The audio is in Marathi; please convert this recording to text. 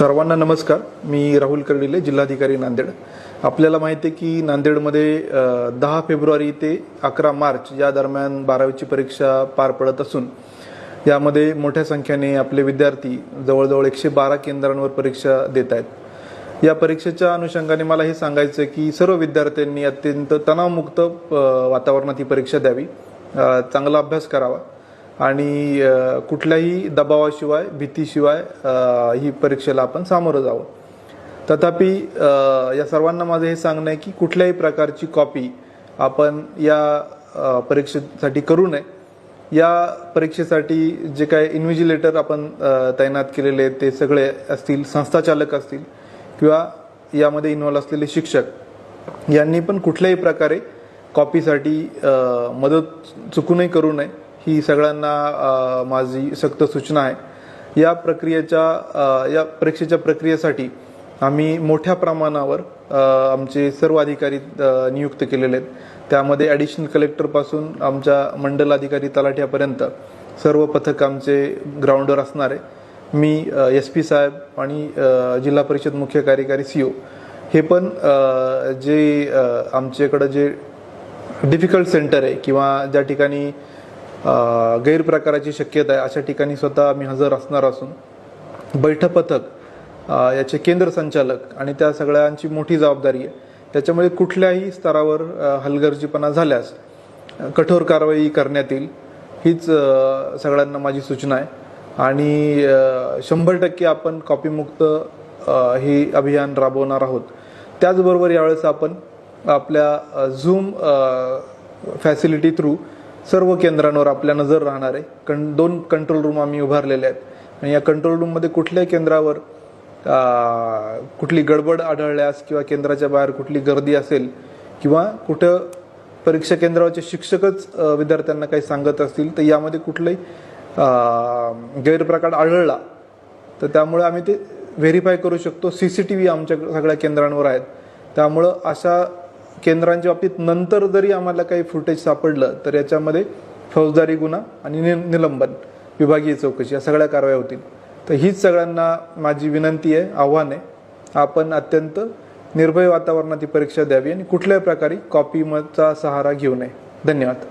सर्वांना नमस्कार. मी राहुल कर्डिले, जिल्हाधिकारी नांदेड. आपल्याला माहिती आहे की नांदेडमध्ये 10 फेब्रुवारी ते 11 मार्च या दरम्यान 12वीची परीक्षा पार पडत असून यामध्ये मोठ्या संख्येने आपले विद्यार्थी जवळजवळ 112 केंद्रांवर परीक्षा देत आहेत. या परीक्षेच्या अनुषंगाने मला हे सांगायचं आहे की सर्व विद्यार्थ्यांनी अत्यंत तणावमुक्त वातावरणात ही परीक्षा द्यावी, चांगला अभ्यास करावा आणि कुठल्याही दबावाशिवाय भीतीशिवाय ही परीक्षेला आपण सामोरं जावं. तथापि या सर्वांना माझं हे सांगणं आहे की कुठल्याही प्रकारची कॉपी आपण या परीक्षेसाठी करू नये. या परीक्षेसाठी जे काय इन्व्हिजिलेटर आपण तैनात केलेले ते सगळे असतील, संस्थाचालक असतील किंवा यामध्ये इन्व्हॉल्व असलेले शिक्षक यांनी पण कुठल्याही प्रकारे कॉपीसाठी मदत चुकूनही करू नये, ही सगळ्यांना माझी सक्त सूचना आहे. या परीक्षेच्या प्रक्रियेसाठी आम्ही मोठ्या प्रमाणावर आमचे सर्व अधिकारी नियुक्त केलेले आहेत. त्यामध्ये ॲडिशनल कलेक्टरपासून आमच्या मंडल अधिकारी तलाठ्यापर्यंत सर्व पथक आमचे ग्राउंडवर असणार आहे. मी SP साहेब आणि जिल्हा परिषद मुख्य कार्यकारी CO हे पण जे आमच्याकडं जे डिफिकल्ट सेंटर आहे किंवा ज्या ठिकाणी गैरप्रकाराची शक्यता आहे अशा ठिकाणी स्वतः आम्ही हजर असणार असून बैठक पथक याचे केंद्र संचालक आणि त्या सगळ्यांची मोठी जबाबदारी आहे. त्याच्यामुळे कुठल्याही स्तरावर हलगर्जीपणा झाल्यास कठोर कारवाई करण्यात येईल, हीच सगळ्यांना माझी सूचना आहे. आणि 100% आपण कॉपीमुक्त हे अभियान राबवणार आहोत. त्याचबरोबर यावेळेस आपण आपल्या झूम फॅसिलिटी थ्रू सर्व केंद्रांवर आपल्या नजर राहणार आहे. 2 कंट्रोल रूम आम्ही उभारलेले आहेत आणि या कंट्रोल रूममध्ये कुठल्याही केंद्रावर कुठली गडबड आढळल्यास किंवा केंद्राच्या बाहेर कुठली गर्दी असेल किंवा कुठं परीक्षा केंद्रावरचे शिक्षकच विद्यार्थ्यांना काही सांगत असतील तर यामध्ये कुठलाही गैरप्रकार आढळला तर त्यामुळे आम्ही ते व्हेरीफाय करू शकतो. CCTV आमच्या सगळ्या केंद्रांवर आहेत. त्यामुळं अशा केंद्रांच्या बाबतीत नंतर जरी आम्हाला काही फुटेज सापडलं तर याच्यामध्ये फौजदारी गुन्हा आणि निलंबन, विभागीय चौकशी या सगळ्या कारवाया होतील. तर हीच सगळ्यांना माझी विनंती आहे, आव्हान आहे. आपण अत्यंत निर्भय वातावरणात ही परीक्षा द्यावी आणि कुठल्याही प्रकारे कॉपीचा सहारा घेऊ नये. धन्यवाद.